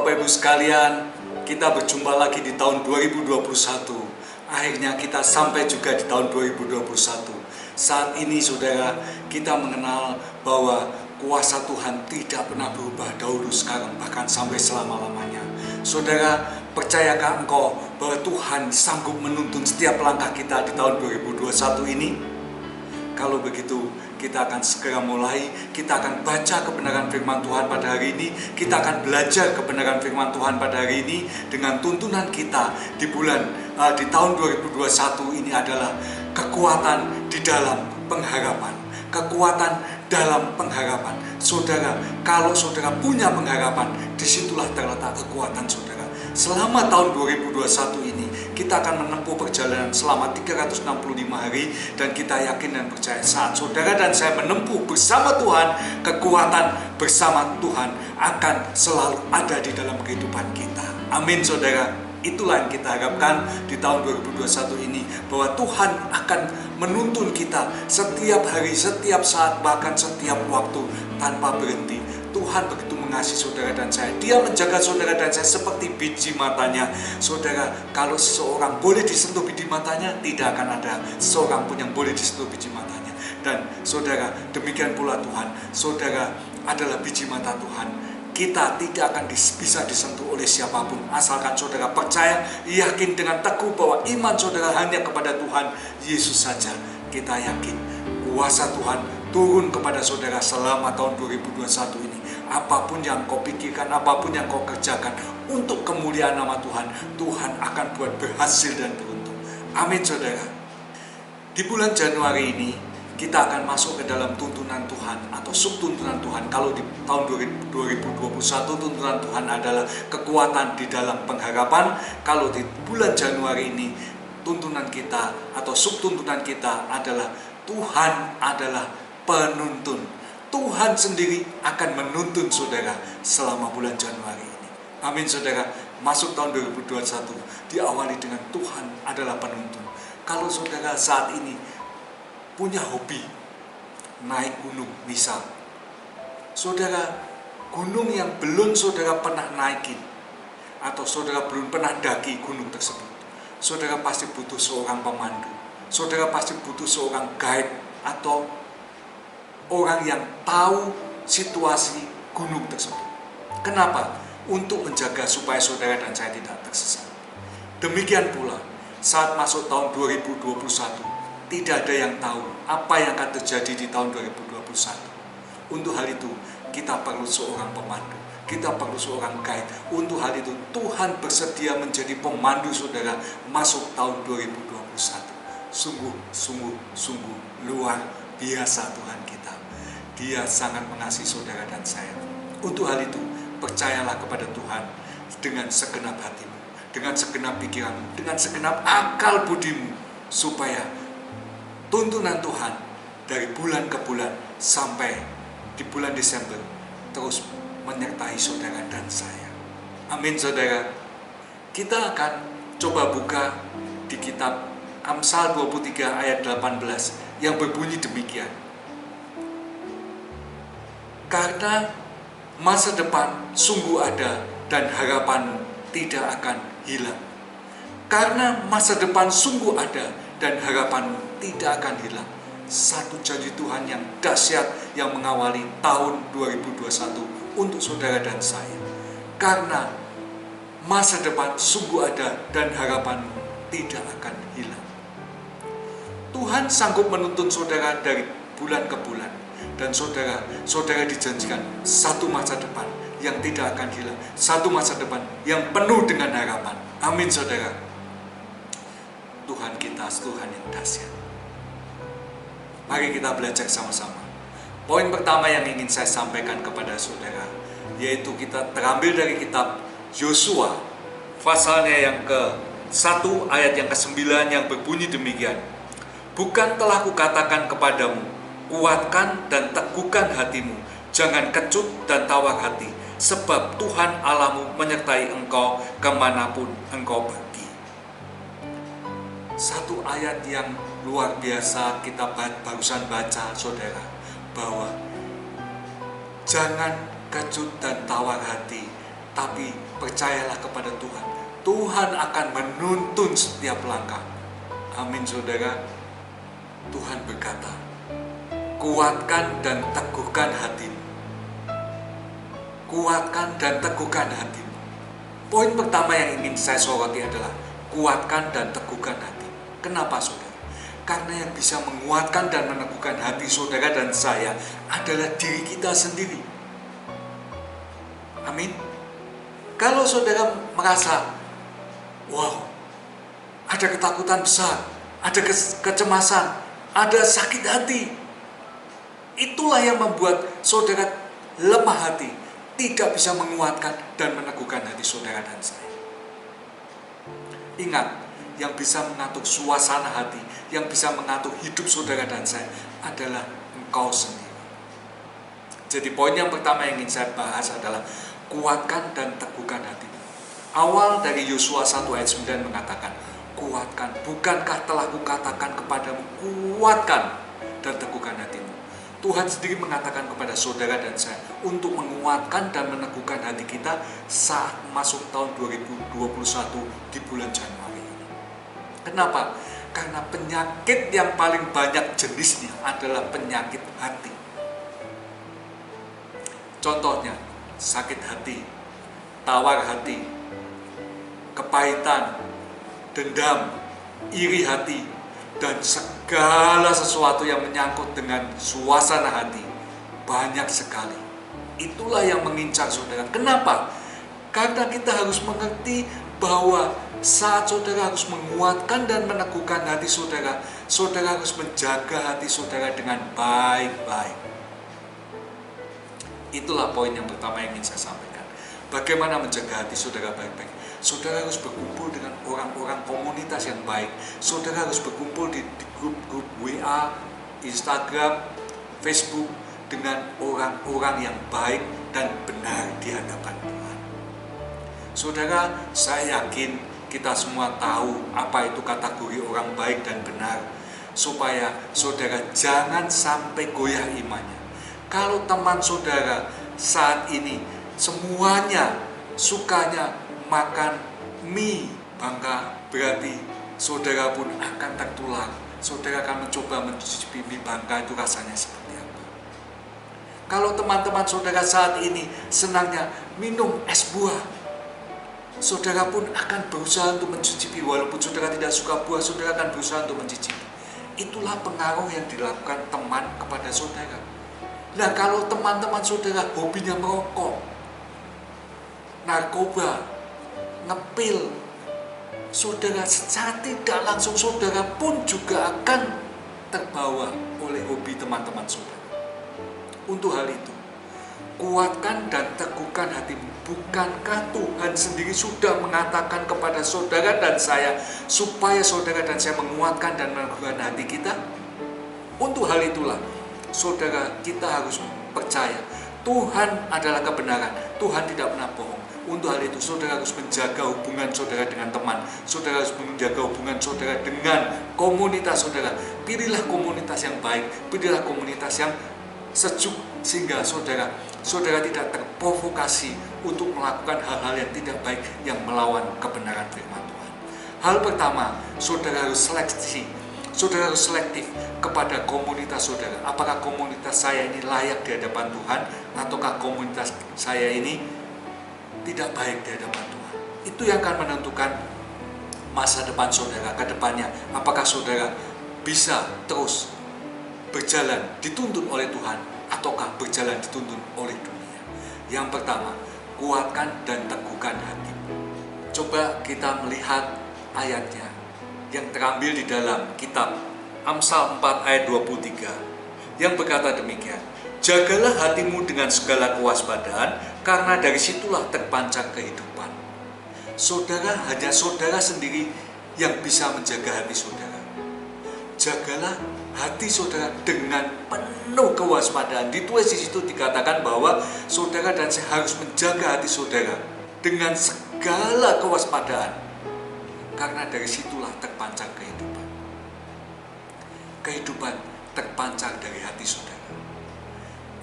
Bapak Ibu sekalian, kita berjumpa lagi di tahun 2021. Akhirnya kita sampai juga di tahun 2021. Saat ini saudara, kita mengenal bahwa kuasa Tuhan tidak pernah berubah dahulu, sekarang, bahkan sampai selama-lamanya. Saudara, percayakah engkau bahwa Tuhan sanggup menuntun setiap langkah kita di tahun 2021 ini? Kalau begitu, kita akan segera mulai. Kita akan baca kebenaran firman Tuhan pada hari ini. Kita akan belajar kebenaran firman Tuhan pada hari ini. Dengan tuntunan kita di tahun 2021 ini adalah kekuatan di dalam pengharapan. Kekuatan dalam pengharapan. Saudara, kalau saudara punya pengharapan, disitulah terletak kekuatan saudara. Selama tahun 2021 ini, kita akan menempuh perjalanan selama 365 hari, dan kita yakin dan percaya saat saudara dan saya menempuh bersama Tuhan, kekuatan bersama Tuhan akan selalu ada di dalam kehidupan kita. Amin saudara. Itulah yang kita harapkan di tahun 2021 ini, bahwa Tuhan akan menuntun kita setiap hari, setiap saat, bahkan setiap waktu tanpa berhenti. Tuhan begitu mengasihi saudara dan saya. Dia menjaga saudara dan saya seperti biji matanya. Saudara, kalau seseorang boleh disentuh biji matanya, tidak akan ada seorang pun yang boleh disentuh biji matanya. Dan saudara, demikian pula Tuhan. Saudara adalah biji mata Tuhan. Kita tidak akan bisa disentuh oleh siapapun, asalkan saudara percaya, yakin dengan teguh bahwa iman saudara hanya kepada Tuhan Yesus saja. Kita yakin kuasa Tuhan turun kepada saudara selama tahun 2021 ini. Apapun yang kau pikirkan, apapun yang kau kerjakan untuk kemuliaan nama Tuhan, Tuhan akan buat berhasil dan beruntung. Amin saudara. Di bulan Januari ini, kita akan masuk ke dalam tuntunan Tuhan atau subtuntunan Tuhan. Kalau di tahun 2021 tuntunan Tuhan adalah kekuatan di dalam pengharapan. Kalau di bulan Januari ini tuntunan kita atau subtuntunan kita adalah Tuhan adalah penuntun. Tuhan sendiri akan menuntun saudara selama bulan Januari ini. Amin saudara. Masuk tahun 2021 diawali dengan Tuhan adalah penuntun. Kalau saudara saat ini punya hobi naik gunung, misal saudara, gunung yang belum saudara pernah naikin, atau saudara belum pernah daki gunung tersebut, saudara pasti butuh seorang pemandu. Saudara pasti butuh seorang guide atau orang yang tahu situasi gunung tersebut. Kenapa? Untuk menjaga supaya saudara dan saya tidak tersesat. Demikian pula saat masuk tahun 2021, tidak ada yang tahu apa yang akan terjadi di tahun 2021. Untuk hal itu, kita perlu seorang pemandu. Kita perlu seorang guide. Untuk hal itu, Tuhan bersedia menjadi pemandu saudara masuk tahun 2021. Sungguh luar biasa Tuhan kita. Dia sangat mengasihi saudara dan saya. Untuk hal itu, percayalah kepada Tuhan dengan segenap hatimu, dengan segenap pikiranmu, dengan segenap akal budimu, supaya tuntunan Tuhan dari bulan ke bulan sampai di bulan Desember terus menyertai saudara dan saya. Amin saudara. Kita akan coba buka di kitab Amsal 23 ayat 18 yang berbunyi demikian. Karena masa depan sungguh ada dan harapan tidak akan hilang. Karena masa depan sungguh ada dan harapan tidak akan hilang. Satu janji Tuhan yang dahsyat yang mengawali tahun 2021 untuk saudara dan saya. Karena masa depan sungguh ada dan harapan tidak akan hilang. Tuhan sanggup menuntun saudara dari bulan ke bulan, dan saudara dijanjikan satu masa depan yang tidak akan hilang, satu masa depan yang penuh dengan harapan. Amin saudara. Tuhan kita Tuhan yang dahsyat. Mari kita belajar sama-sama. Poin pertama yang ingin saya sampaikan kepada saudara, yaitu kita terambil dari kitab Yosua, pasalnya yang ke-1 ayat yang ke-9 yang berbunyi demikian. Bukan telah kukatakan kepadamu, kuatkan dan teguhkan hatimu, jangan kecut dan tawar hati, sebab Tuhan Allahmu menyertai engkau kemanapun engkau pergi. Satu ayat yang luar biasa kita barusan baca saudara, bahwa jangan kecut dan tawar hati, Tapi percayalah kepada Tuhan. Tuhan akan menuntun setiap langkah. Amin, saudara. Tuhan berkata, kuatkan dan teguhkan hatimu. Kuatkan dan teguhkan hatimu. Poin pertama yang ingin saya soroti adalah kuatkan dan teguhkan hati. Kenapa, saudara? Karena yang bisa menguatkan dan meneguhkan hati saudara dan saya adalah diri kita sendiri. Amin. Kalau saudara merasa, wow, ada ketakutan besar, ada kecemasan, ada sakit hati, itulah yang membuat saudara lemah hati, tidak bisa menguatkan dan meneguhkan hati saudara dan saya. Ingat, yang bisa mengatur suasana hati, yang bisa mengatur hidup saudara dan saya adalah engkau sendiri. Jadi poin yang pertama yang ingin saya bahas adalah kuatkan dan teguhkan hatimu. Awal dari Yosua 1 ayat 9 mengatakan, kuatkan, bukankah telah kukatakan kepadamu, kuatkan dan teguhkan hatimu. Tuhan sendiri mengatakan kepada saudara dan saya untuk menguatkan dan meneguhkan hati kita saat masuk tahun 2021 di bulan Januari. Kenapa? Karena penyakit yang paling banyak jenisnya adalah penyakit hati. Contohnya, sakit hati, tawar hati, kepahitan, dendam, iri hati, dan segala sesuatu yang menyangkut dengan suasana hati. Banyak sekali. Itulah yang mengincar saudara. Kenapa? Karena kita harus mengerti bahwa saat saudara harus menguatkan dan meneguhkan hati saudara, saudara harus menjaga hati saudara dengan baik-baik. Itulah poin yang pertama yang ingin saya sampaikan. Bagaimana menjaga hati saudara baik-baik? Saudara harus berkumpul dengan orang-orang komunitas yang baik. Saudara harus berkumpul di grup-grup WA, Instagram, Facebook dengan orang-orang yang baik dan benar di hadapan Tuhan. Saudara, saya yakin kita semua tahu apa itu kategori orang baik dan benar, supaya saudara jangan sampai goyah imannya. Kalau teman saudara saat ini semuanya sukanya makan mie bangka, berarti saudara pun akan tertular. Saudara akan mencoba mencicipi mie bangka itu rasanya seperti apa. Kalau teman-teman saudara saat ini senangnya minum es buah, saudara pun akan berusaha untuk mencicipi. Walaupun saudara tidak suka buah, saudara akan berusaha untuk mencicipi. Itulah pengaruh yang dilakukan teman kepada saudara. Nah, kalau teman-teman saudara hobinya merokok, narkoba, ngepil, saudara secara tidak langsung saudara pun juga akan terbawa oleh hobi teman-teman saudara. Untuk hal itu, kuatkan dan teguhkan hatimu. Bukankah Tuhan sendiri sudah mengatakan kepada saudara dan saya supaya saudara dan saya menguatkan dan meneguhkan hati kita? Untuk hal itulah, saudara, kita harus percaya Tuhan adalah kebenaran. Tuhan tidak pernah bohong. Untuk hal itu, saudara harus menjaga hubungan saudara dengan teman. Saudara harus menjaga hubungan saudara dengan komunitas saudara. Pilihlah komunitas yang baik. Pilihlah komunitas yang sejuk, sehingga saudara tidak terprovokasi untuk melakukan hal-hal yang tidak baik yang melawan kebenaran firman Tuhan. Hal pertama, saudara harus seleksi. Saudara harus selektif kepada komunitas saudara. Apakah komunitas saya ini layak di hadapan Tuhan, ataukah komunitas saya ini tidak baik di hadapan Tuhan? Itu yang akan menentukan masa depan saudara ke depannya. Apakah saudara bisa terus berjalan dituntun oleh Tuhan, ataukah berjalan dituntun oleh dunia? Yang pertama, kuatkan dan teguhkan hati. Coba kita melihat ayatnya yang terambil di dalam kitab Amsal 4 ayat 23 yang berkata demikian, jagalah hatimu dengan segala kewaspadaan, karena dari situlah terpancar kehidupan. Saudara, hanya saudara sendiri yang bisa menjaga hati saudara. Jagalah hati saudara dengan penuh kewaspadaan. Ditulis di situ dikatakan bahwa saudara dan saya harus menjaga hati saudara dengan segala kewaspadaan, karena dari situlah terpancar kehidupan. Kehidupan terpancar dari hati saudara.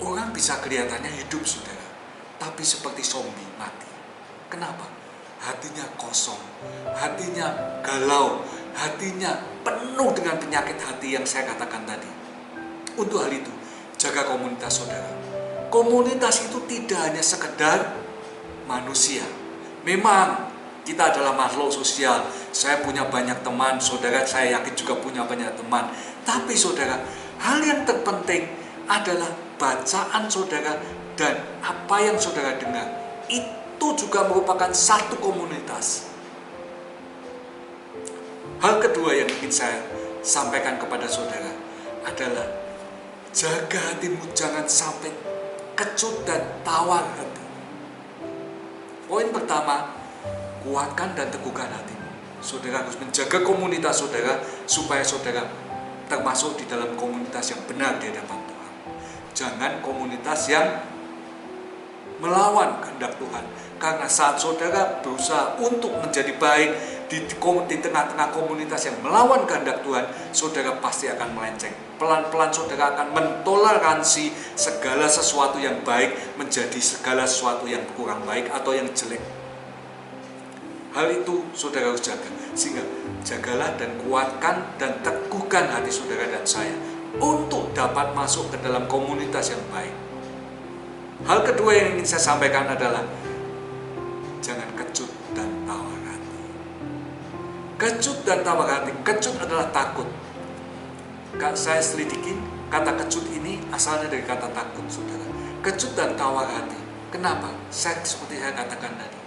Orang bisa kelihatannya hidup saudara, tapi seperti zombie mati. Kenapa? Hatinya kosong, hatinya galau, hatinya penuh dengan penyakit hati yang saya katakan tadi. Untuk hal itu, jaga komunitas saudara. Komunitas itu tidak hanya sekedar manusia. Memang kita adalah makhluk sosial. Saya punya banyak teman, saudara saya yakin juga punya banyak teman. Tapi saudara, hal yang terpenting adalah bacaan saudara dan apa yang saudara dengar. Itu juga merupakan satu komunitas. Hal kedua yang ingin saya sampaikan kepada saudara adalah jaga hatimu jangan sampai kecut dan tawar hati. Poin pertama, kuatkan dan teguhkan hatimu. Saudara harus menjaga komunitas saudara supaya saudara termasuk di dalam komunitas yang benar di hadapan Tuhan. Jangan komunitas yang melawan kehendak Tuhan. Karena saat saudara berusaha untuk menjadi baik di tengah-tengah komunitas yang melawan kehendak Tuhan, saudara pasti akan melenceng. Pelan-pelan saudara akan mentoleransi segala sesuatu yang baik menjadi segala sesuatu yang kurang baik atau yang jelek. Hal itu saudara harus jaga. Sehingga jagalah dan kuatkan dan teguhkan hati saudara dan saya untuk dapat masuk ke dalam komunitas yang baik. Hal kedua yang ingin saya sampaikan adalah jangan kecut dan tawar hati. Kecut dan tawar hati. Kecut adalah takut. Saya selidikin, kata kecut ini asalnya dari kata takut, saudara. Kecut dan tawar hati. Kenapa? Seperti saya katakan tadi.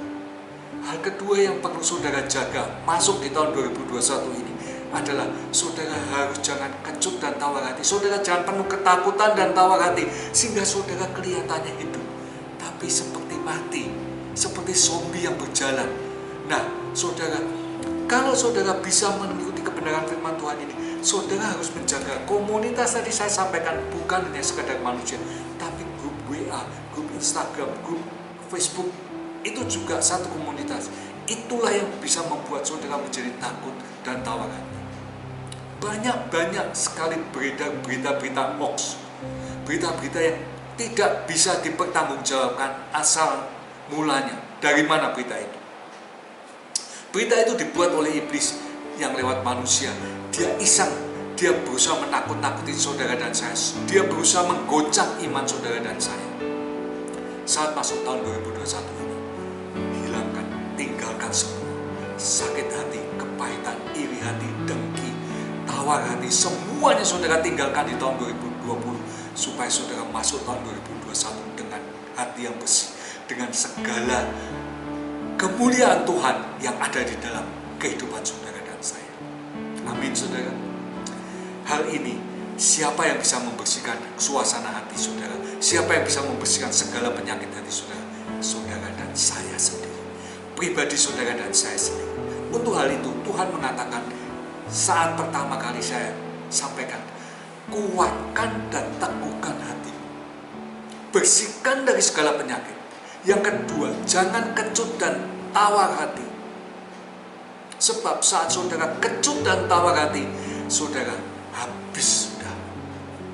Hal kedua yang perlu saudara jaga masuk di tahun 2021 ini adalah saudara harus jangan kecut dan tawar hati. Saudara jangan penuh ketakutan dan tawar hati sehingga saudara kelihatannya hidup tapi seperti mati, seperti zombie yang berjalan. Nah, saudara, kalau saudara bisa mengikuti kebenaran firman Tuhan ini, saudara harus menjaga komunitas tadi saya sampaikan bukan hanya sekadar manusia, tapi grup WA, grup Instagram, grup Facebook itu juga satu komunitas. Itulah yang bisa membuat saudara menjadi takut dan tawar hati. Banyak sekali beredar berita-berita hoax, berita-berita yang tidak bisa dipertanggungjawabkan asal mulanya. Dari mana berita itu? Berita itu dibuat oleh iblis yang lewat manusia. Dia iseng, dia berusaha menakut-nakuti saudara dan saya. Dia berusaha menggoncang iman saudara dan saya. Saat masuk tahun 2021 ini, hilangkan, tinggalkan semua sakit hati, kepahitan, iri hati, dengki, tawar hati, semuanya saudara tinggalkan di tahun 2020 supaya saudara masuk tahun 2021 dengan hati yang bersih, dengan segala kemuliaan Tuhan yang ada di dalam kehidupan saudara dan saya. Amin saudara. Hal ini siapa yang bisa membersihkan suasana hati saudara? Siapa yang bisa membersihkan segala penyakit hati saudara? Saudara dan saya sendiri, pribadi saudara dan saya sendiri. Untuk hal itu Tuhan mengatakan saat pertama kali saya sampaikan, kuatkan dan teguhkan hati, bersihkan dari segala penyakit. Yang kedua, jangan kecut dan tawar hati. Sebab saat saudara kecut dan tawar hati, saudara habis sudah,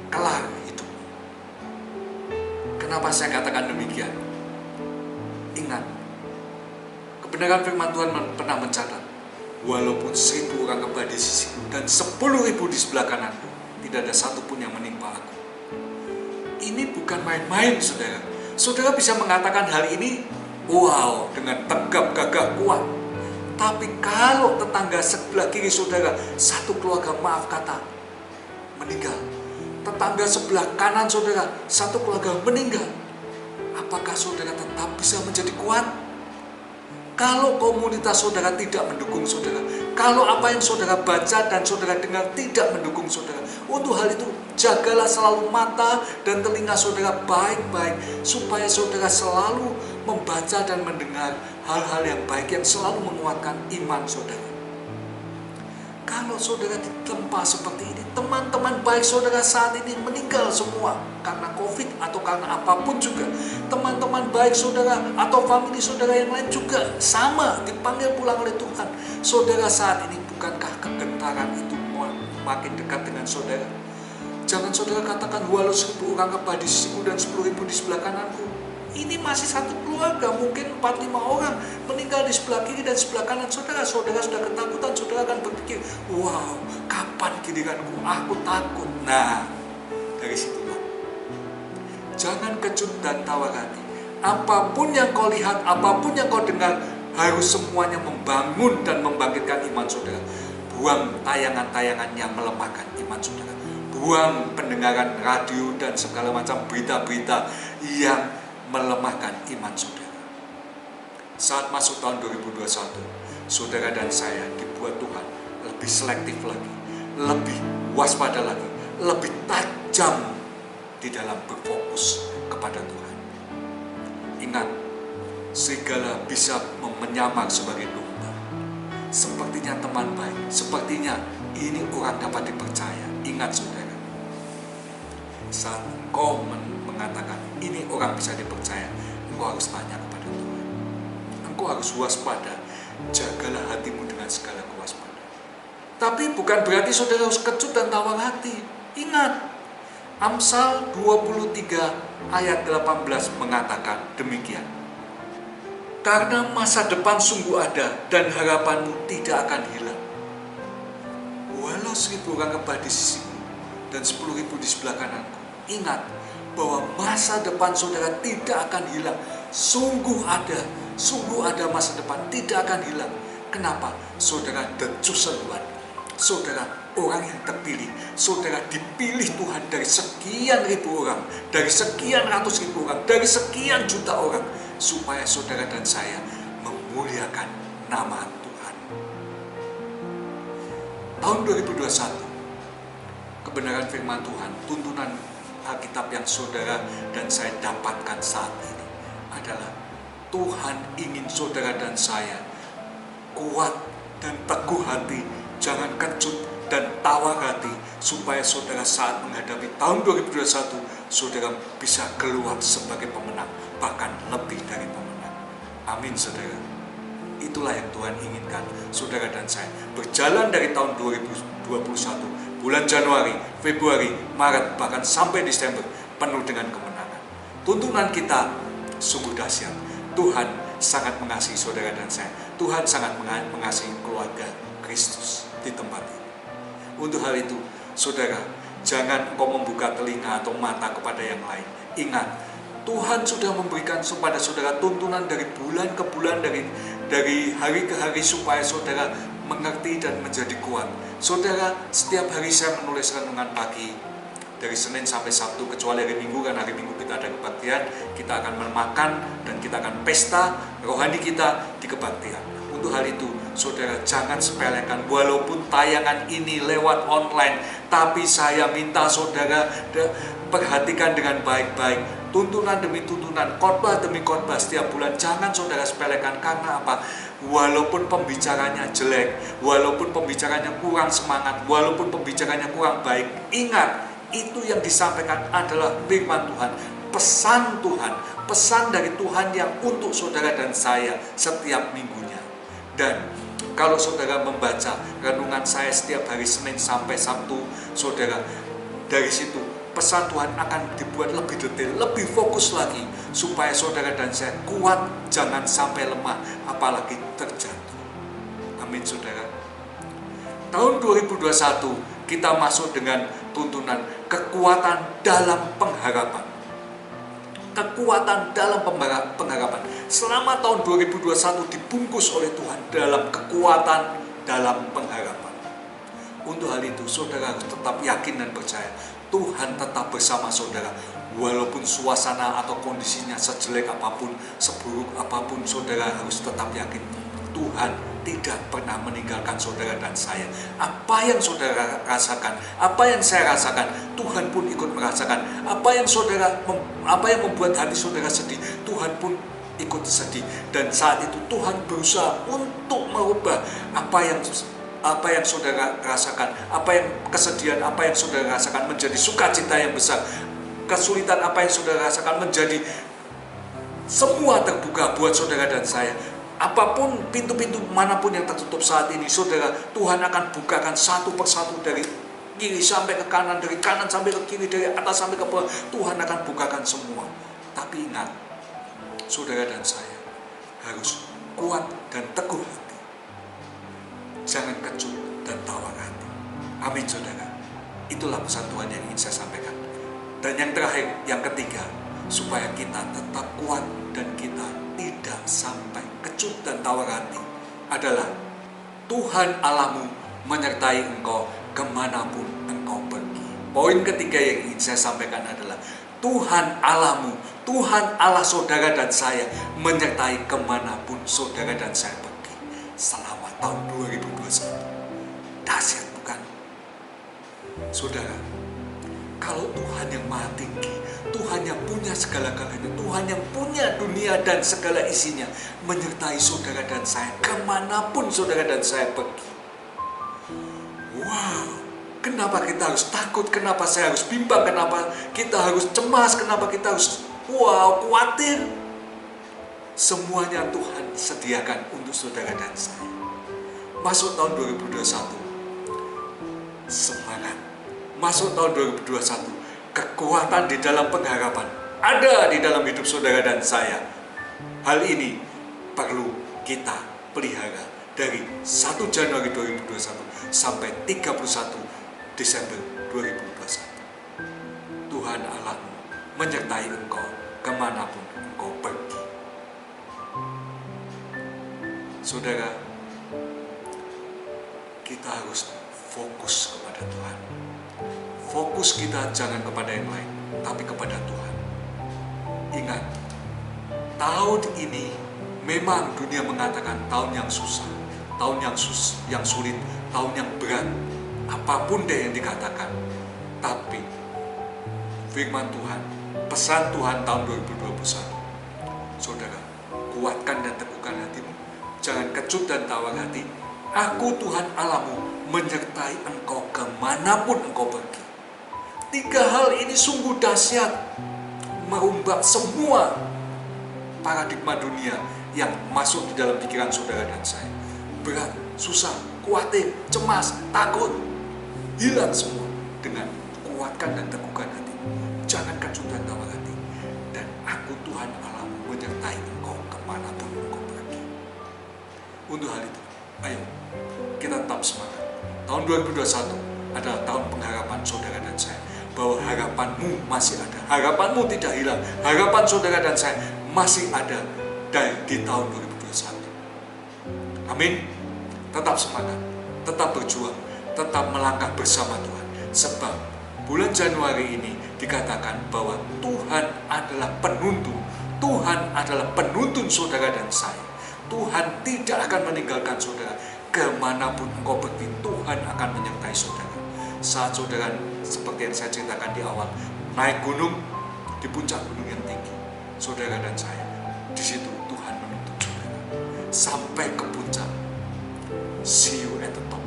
kelar hidup. Kenapa saya katakan demikian? Ingat, kebenaran firman Tuhan pernah mencatat, walaupun 1000 orang kebal di sisiku dan 10.000 di sebelah kananku, tidak ada satupun yang menimpa aku. Ini bukan main-main saudara. Saudara bisa mengatakan hal ini, wow, dengan tegap, gagah, kuat. Tapi kalau tetangga sebelah kiri saudara, satu keluarga maaf kata, meninggal. Tetangga sebelah kanan saudara, satu keluarga meninggal. Apakah saudara tetap bisa menjadi kuat? Kalau komunitas saudara tidak mendukung saudara, kalau apa yang saudara baca dan saudara dengar tidak mendukung saudara, untuk hal itu jagalah selalu mata dan telinga saudara baik-baik, supaya saudara selalu membaca dan mendengar hal-hal yang baik yang selalu menguatkan iman saudara. Kalau saudara di tempat seperti ini, teman-teman baik saudara saat ini meninggal semua karena COVID atau karena apapun juga. Teman-teman baik saudara atau famili saudara yang lain juga sama dipanggil pulang oleh Tuhan. Saudara saat ini, bukankah kegentaran itu makin dekat dengan saudara? Jangan saudara katakan, walau 1000 orang kebal di sisiku dan 10.000 di sebelah kananku, ini masih satu keluarga. keluarga, mungkin 4-5 orang meninggal di sebelah kiri dan sebelah kanan saudara. Saudara sudah ketakutan, saudara akan berpikir, wow, kapan giliranku? Aku takut. Nah, dari situlah, jangan kecut dan tawar hati. Apapun yang kau lihat, apapun yang kau dengar, harus semuanya membangun dan membangkitkan iman saudara. Buang tayangan-tayangan yang melemahkan iman saudara. Buang pendengaran radio dan segala macam berita-berita yang melemahkan iman saudara. Saat masuk tahun 2021, saudara dan saya dibuat Tuhan lebih selektif lagi, lebih waspada lagi, lebih tajam di dalam berfokus kepada Tuhan. Ingat, serigala bisa menyamar sebagai domba. Sepertinya teman baik, sepertinya ini orang dapat dipercaya. Ingat saudara, saat engkau mengatakan ini orang bisa dipercaya, engkau harus tanya kepada Tuhan. Engkau harus waspada, jagalah hatimu dengan segala kewaspadaan. Tapi bukan berarti saudara harus kecut dan tawar hati. Ingat, Amsal 23 ayat 18 mengatakan demikian. Karena masa depan sungguh ada dan harapanmu tidak akan hilang. Walau 1000 orang rebah di sisimu dan 10.000 di sebelah kananku, ingat bahwa masa depan saudara tidak akan hilang. Sungguh ada masa depan, tidak akan hilang. Kenapa? Saudara the chosen one. Saudara orang yang terpilih. Saudara dipilih Tuhan dari sekian ribu orang, dari sekian ratus ribu orang, dari sekian juta orang, supaya saudara dan saya memuliakan nama Tuhan. Tahun 2021, kebenaran firman Tuhan, tuntunan Alkitab yang saudara dan saya dapatkan saat ini adalah Tuhan ingin saudara dan saya kuat dan teguh hati, jangan kecut dan tawar hati, supaya saudara saat menghadapi tahun 2021, saudara bisa keluar sebagai pemenang, bahkan lebih dari pemenang. Amin saudara. Itulah yang Tuhan inginkan saudara dan saya. Berjalan dari tahun 2021, bulan Januari, Februari, Maret, bahkan sampai Desember, penuh dengan kemenangan. Tuntunan kita sungguh dahsyat. Tuhan sangat mengasihi saudara dan saya. Tuhan sangat mengasihi keluarga Kristus di tempat ini. Untuk hal itu, saudara, jangan engkau membuka telinga atau mata kepada yang lain. Ingat, Tuhan sudah memberikan kepada saudara tuntunan dari bulan ke bulan, dari hari ke hari, supaya saudara mengerti dan menjadi kuat. Saudara, setiap hari saya menulis renungan pagi, dari Senin sampai Sabtu, kecuali hari Minggu, kan hari Minggu kita ada kebaktian, kita akan makan dan kita akan pesta rohani kita di kebaktian. Untuk hal itu, saudara jangan sepelekan, walaupun tayangan ini lewat online, tapi saya minta saudara perhatikan dengan baik-baik. Tuntunan demi tuntunan, khotbah demi khotbah setiap bulan, jangan saudara sepelekan. Karena apa? Walaupun pembicaranya jelek, walaupun pembicaranya kurang semangat, walaupun pembicaranya kurang baik, ingat, itu yang disampaikan adalah firman Tuhan, pesan Tuhan, pesan dari Tuhan yang untuk saudara dan saya setiap minggunya. Dan kalau saudara membaca renungan saya setiap hari Senin sampai Sabtu, saudara, dari situ pesan Tuhan akan dibuat lebih detail, lebih fokus lagi, supaya saudara dan saya kuat, jangan sampai lemah, apalagi terjatuh. Amin saudara. Tahun 2021 kita masuk dengan tuntunan kekuatan dalam pengharapan. Kekuatan dalam pengharapan. Selama tahun 2021 dibungkus oleh Tuhan dalam kekuatan dalam pengharapan. Untuk hal itu, saudara harus tetap yakin dan percaya Tuhan tetap bersama saudara. Walaupun suasana atau kondisinya sejelek apapun, seburuk apapun, saudara harus tetap yakin Tuhan tidak pernah meninggalkan saudara dan saya. Apa yang saudara rasakan, apa yang saya rasakan, Tuhan pun ikut merasakan. Apa yang membuat hati saudara sedih, Tuhan pun ikut sedih. Dan saat itu Tuhan berusaha untuk merubah apa yang saudara rasakan, apa yang kesedihan, apa yang saudara rasakan menjadi sukacita yang besar. Kesulitan apa yang saudara rasakan menjadi semua terbuka buat saudara dan saya. Apapun pintu-pintu manapun yang tertutup saat ini, saudara, Tuhan akan bukakan satu persatu, dari kiri sampai ke kanan, dari kanan sampai ke kiri, dari atas sampai ke bawah. Tuhan akan bukakan semua. Tapi ingat, saudara dan saya harus kuat dan teguh hati. Jangan kecut dan tawar hati. Amin saudara. Itulah pesan Tuhan yang ingin saya sampaikan. Dan yang terakhir, yang ketiga, supaya kita tetap kuat dan kita tidak sampai kecut dan tawar hati, adalah Tuhan Allahmu menyertai engkau kemanapun engkau pergi. Poin ketiga yang ingin saya sampaikan adalah Tuhan Allahmu, Tuhan Allah saudara dan saya menyertai kemanapun saudara dan saya pergi selama tahun 2021. Dahsyat bukan? Saudara, kalau Tuhan yang maha tinggi, Tuhan yang punya segala-galanya, Tuhan yang punya dunia dan segala isinya menyertai saudara dan saya kemanapun saudara dan saya pergi. Wow, kenapa kita harus takut? Kenapa saya harus bimbang? Kenapa kita harus cemas? Kenapa kita harus khawatir? Semuanya Tuhan sediakan untuk saudara dan saya. Masuk tahun 2021, semangat. Masuk tahun 2021, kekuatan di dalam pengharapan ada di dalam hidup saudara dan saya. Hal ini perlu kita pelihara dari 1 Januari 2021 sampai 31 Desember 2021. Tuhan Allahmu menyertai engkau kemanapun engkau pergi. Saudara, kita harus fokus kepada Tuhan. Fokus kita jangan kepada yang lain, tapi kepada Tuhan. Ingat, tahun ini memang dunia mengatakan tahun yang susah, tahun yang sulit, tahun yang berat, apapun deh yang dikatakan. Tapi firman Tuhan, pesan Tuhan tahun 2021, saudara, kuatkan dan teguhkan hatimu, jangan kecut dan tawar hati. Aku Tuhan Allahmu menyertai engkau kemanapun engkau pergi. 3 hal ini sungguh dahsyat, merombak semua paradigma dunia yang masuk di dalam pikiran saudara dan saya. Berat, susah, khawatir, cemas, takut, hilang semua dengan kuatkan dan teguhkan hati. Jangan kecut dan tawar hati. Dan aku Tuhan Allahmu menyertai engkau kemanapun engkau pergi. Untuk hal itu, ayo kita tetap semangat. Tahun 2021 adalah tahun pengharapan saudara dan saya, bahwa harapanmu masih ada, harapanmu tidak hilang, harapan saudara dan saya masih ada di tahun 2021. Amin. Tetap semangat, tetap berjuang, tetap melangkah bersama Tuhan. Sebab bulan Januari ini dikatakan bahwa Tuhan adalah penuntun, Tuhan adalah penuntun saudara dan saya. Tuhan tidak akan meninggalkan saudara. Kemanapun engkau pergi, Tuhan akan menyertai saudara. Saat saudara, seperti yang saya ceritakan di awal, naik gunung, di puncak gunung yang tinggi, saudara dan saya, di situ Tuhan menuntun saudara sampai ke puncak. See you at the top.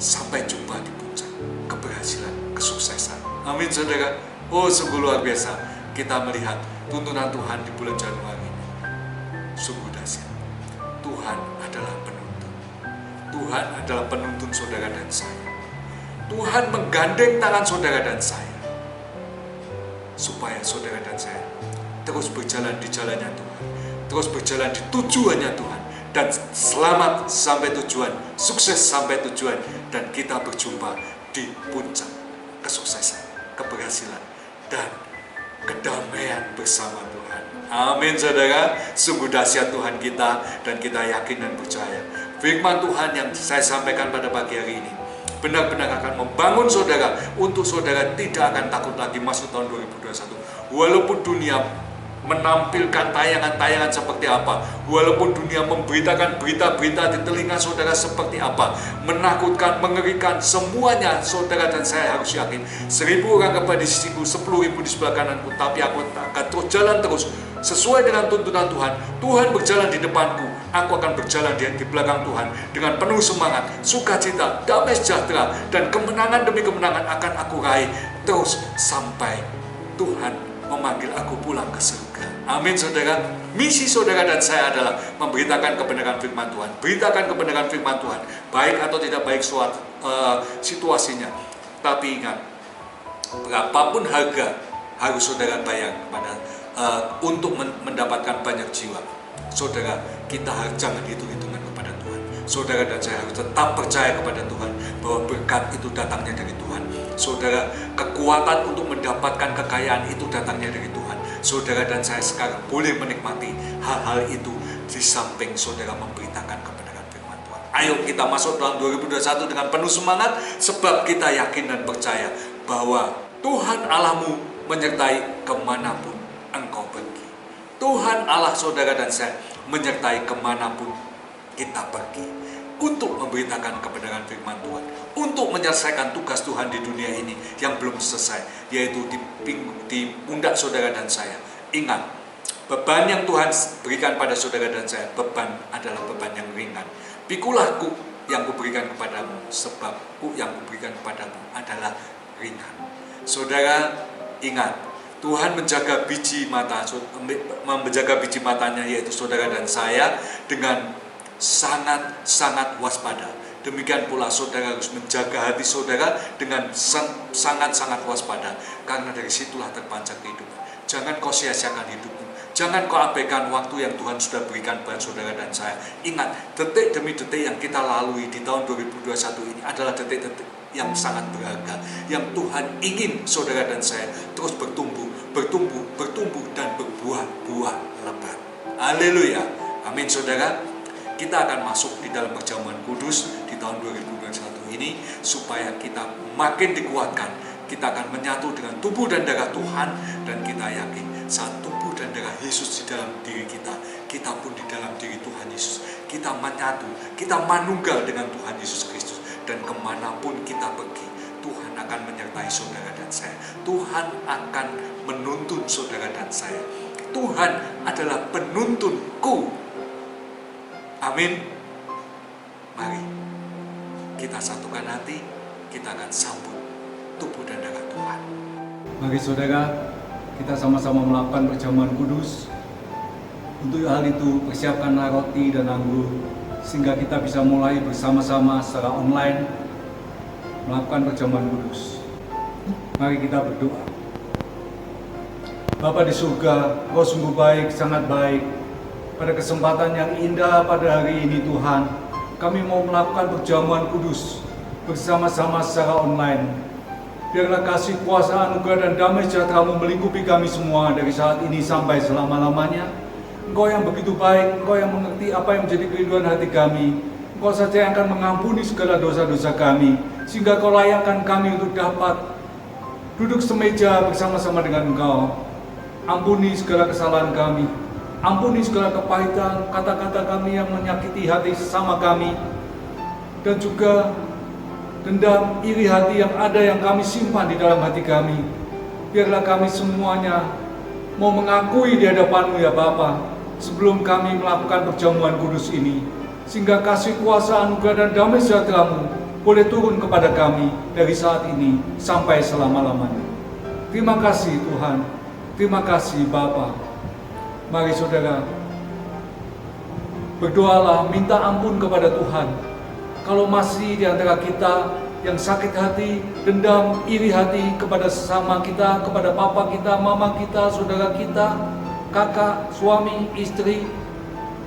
Sampai jumpa di puncak keberhasilan, kesuksesan. Amin saudara. Oh, sungguh luar biasa kita melihat tuntunan Tuhan di bulan Januari ini. Sungguh dahsyat. Tuhan adalah penuntun. Tuhan adalah penuntun saudara dan saya. Tuhan menggandeng tangan saudara dan saya, supaya saudara dan saya terus berjalan di jalannya Tuhan, terus berjalan di tujuannya Tuhan, dan selamat sampai tujuan, sukses sampai tujuan, dan kita berjumpa di puncak kesuksesan, keberhasilan, dan kedamaian bersama Tuhan. Amin saudara. Sungguh dahsyat Tuhan kita, dan kita yakin dan percaya firman Tuhan yang saya sampaikan pada pagi hari ini benar-benar akan membangun saudara, untuk saudara tidak akan takut lagi masuk tahun 2021. Walaupun dunia menampilkan tayangan-tayangan seperti apa, walaupun dunia memberitakan berita-berita di telinga saudara seperti apa, menakutkan, mengerikan, semuanya saudara dan saya harus yakin. 1000 orang kepada di sisiku, 10.000 di sebelah kananku, tapi aku akan terus jalan terus sesuai dengan tuntunan Tuhan. Tuhan berjalan di depanku, aku akan berjalan di belakang Tuhan dengan penuh semangat, sukacita, damai sejahtera, dan kemenangan demi kemenangan akan aku raih terus sampai Tuhan memanggil aku pulang ke surga. Amin saudara. Misi saudara dan saya adalah memberitakan kebenaran firman Tuhan. Beritakan kebenaran firman Tuhan, baik atau tidak baik situasinya. Tapi ingat, berapapun harga harus saudara bayar kepada untuk mendapatkan banyak jiwa. Saudara, kita harus jangan hitung-hitungan kepada Tuhan. Saudara dan saya harus tetap percaya kepada Tuhan bahwa berkat itu datangnya dari Tuhan. Saudara, kekuatan untuk mendapatkan kekayaan itu datangnya dari Tuhan. Saudara dan saya sekarang boleh menikmati hal-hal itu di samping saudara memberitakan kebenaran firman Tuhan. Ayo kita masuk tahun 2021 dengan penuh semangat, sebab kita yakin dan percaya bahwa Tuhan Allahmu menyertai kemanapun engkau pergi. Tuhan Allah saudara dan saya menyertai kemanapun kita pergi untuk memberitakan kebenaran firman Tuhan, untuk menyelesaikan tugas Tuhan di dunia ini yang belum selesai, yaitu di pundak saudara dan saya. Ingat, beban yang Tuhan berikan pada saudara dan saya, beban adalah beban yang ringan. Pikulah kuk yang kuberikan kepadamu, sebab kuk yang kuberikan kepadamu adalah ringan. Saudara, ingat, Tuhan menjaga biji matanya, yaitu saudara dan saya, dengan sangat-sangat waspada. Demikian pula saudara harus menjaga hati saudara dengan sangat-sangat waspada, karena dari situlah terpancar kehidupan. Jangan kau sia-siakan hidupmu. Jangan kau abaikan waktu yang Tuhan sudah berikan pada saudara dan saya. Ingat, detik demi detik yang kita lalui di tahun 2021 ini adalah detik-detik yang sangat berharga, yang Tuhan ingin saudara dan saya terus bertumbuh, dan berbuah-buah lebat. Haleluya. Amin saudara. Kita akan masuk di dalam perjamuan kudus di tahun 2021 ini supaya kita makin dikuatkan. Kita akan menyatu dengan tubuh dan darah Tuhan, dan kita yakin saat tubuh dan darah Yesus di dalam diri kita, kita pun di dalam diri Tuhan Yesus. Kita menyatu, kita manunggal dengan Tuhan Yesus Kristus, dan kemanapun kita pergi, Tuhan akan menyertai saudara dan saya. Tuhan akan menuntun saudara dan saya. Tuhan adalah penuntunku. Amin. Mari kita satukan hati, kita akan sambut tubuh dan darah Tuhan. Mari saudara, kita sama-sama melakukan perjamuan kudus. Untuk hal itu, persiapkanlah roti dan anggur, sehingga kita bisa mulai bersama-sama secara online melakukan perjamuan kudus. Mari kita berdoa. Bapa di surga, Kau sungguh baik, sangat baik. Pada kesempatan yang indah pada hari ini Tuhan, kami mau melakukan perjamuan kudus bersama-sama secara online. Biarlah kasih, kuasa, anugerah, dan damai sejahtera-Mu melingkupi kami semua dari saat ini sampai selama-lamanya. Engkau yang begitu baik, Engkau yang mengerti apa yang menjadi kerinduan hati kami. Engkau saja yang akan mengampuni segala dosa-dosa kami, sehingga Kau layakkan kami untuk dapat duduk semeja bersama-sama dengan Engkau. Ampuni segala kesalahan kami. Ampuni segala kepahitan, kata-kata kami yang menyakiti hati sesama kami, dan juga dendam, iri hati yang ada yang kami simpan di dalam hati kami. Biarlah kami semuanya mau mengakui di hadapan-Mu ya Bapa, sebelum kami melakukan perjamuan kudus ini, sehingga kasih, kuasa, anugerah, dan damai sejahtera-Mu boleh turun kepada kami dari saat ini sampai selama-lamanya. Terima kasih Tuhan, terima kasih Bapa. Mari saudara, berdoalah, minta ampun kepada Tuhan. Kalau masih di antara kita yang sakit hati, dendam, iri hati kepada sesama kita, kepada papa kita, mama kita, saudara kita, kakak, suami, istri,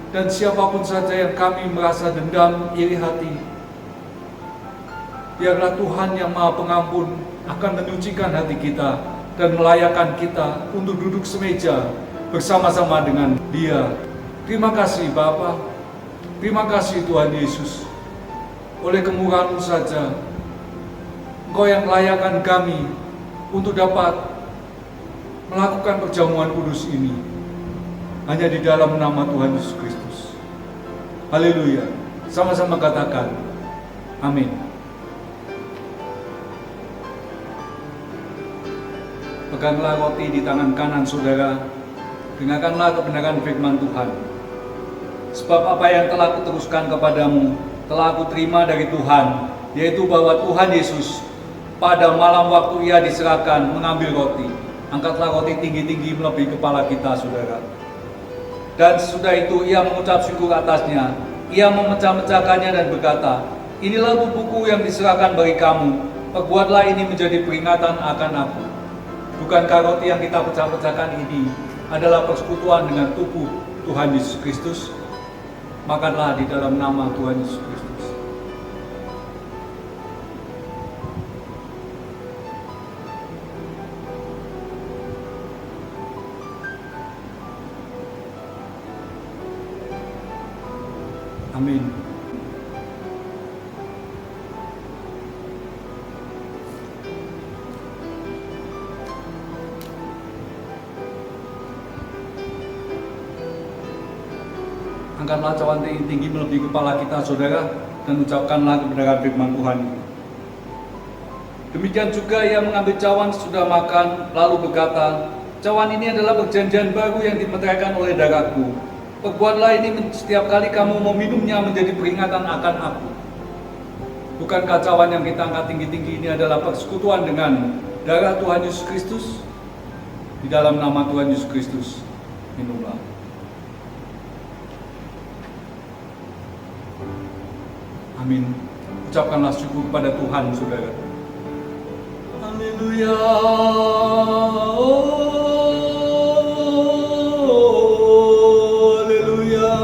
dan siapapun saja yang kami merasa dendam, iri hati, biarlah Tuhan yang Maha Pengampun akan menyucikan hati kita dan melayakkan kita untuk duduk semeja bersama-sama dengan Dia. Terima kasih Bapa, terima kasih Tuhan Yesus. Oleh kemurahan-Mu saja, Engkau yang melayakkan kami untuk dapat melakukan perjamuan kudus ini, hanya di dalam nama Tuhan Yesus Kristus. Haleluya. Sama-sama katakan, amin. Peganglah roti di tangan kanan saudara, dengarkanlah kebenaran firman Tuhan. Sebab apa yang telah kuteruskan kepadamu, telah aku terima dari Tuhan, yaitu bahwa Tuhan Yesus pada malam waktu Ia diserahkan mengambil roti. Angkatlah roti tinggi-tinggi melebihi kepala kita, saudara. Dan sesudah itu Ia mengucap syukur atasnya. Ia memecah-mecahkannya dan berkata, inilah tubuhku yang diserahkan bagi kamu. Perbuatlah ini menjadi peringatan akan aku. Bukankah roti yang kita pecah-pecahkan ini adalah persekutuan dengan tubuh Tuhan Yesus Kristus, makanlah di dalam nama Tuhan Yesus Kristus. Amin. Angkatlah cawan tinggi melebihi kepala kita, saudara, dan ucapkanlah kebenaran firman Tuhan. Demikian juga ia mengambil cawan sesudah makan, lalu berkata, "Cawan ini adalah perjanjian baru yang dimeteraikan oleh darahku. Perbuatlah ini setiap kali kamu meminumnya menjadi peringatan akan aku." Bukankah cawan yang kita angkat tinggi-tinggi ini adalah persekutuan dengan darah Tuhan Yesus Kristus? Di dalam nama Tuhan Yesus Kristus, minumlah. Amin. Ucapkanlah syukur kepada Tuhan, saudara. Haleluya. Haleluya.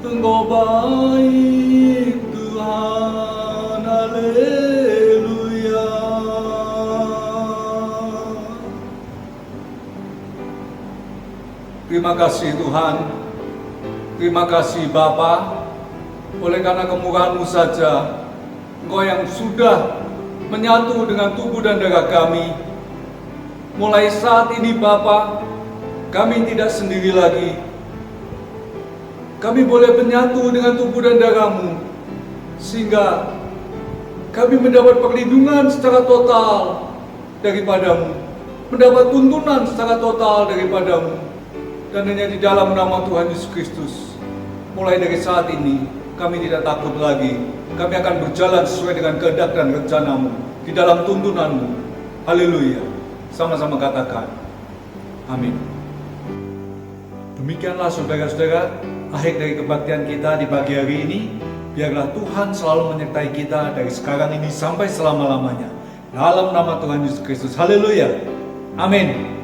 Engkau baik Tuhan. Haleluya. Terima kasih Tuhan. Terima kasih Bapa, oleh karena kemurahan-Mu saja, Engkau yang sudah menyatu dengan tubuh dan darah kami. Mulai saat ini Bapa, kami tidak sendiri lagi. Kami boleh menyatu dengan tubuh dan darah-Mu, sehingga kami mendapat perlindungan secara total daripada-Mu, mendapat tuntunan secara total daripada-Mu, dan hanya di dalam nama Tuhan Yesus Kristus. Mulai dari saat ini, kami tidak takut lagi. Kami akan berjalan sesuai dengan kehendak dan rencana-Mu, di dalam tuntunan-Mu. Haleluya. Sama-sama katakan, amin. Demikianlah saudara-saudara, akhir dari kebaktian kita di pagi hari ini. Biarlah Tuhan selalu menyertai kita dari sekarang ini sampai selama-lamanya. Dalam nama Tuhan Yesus Kristus. Haleluya. Amin.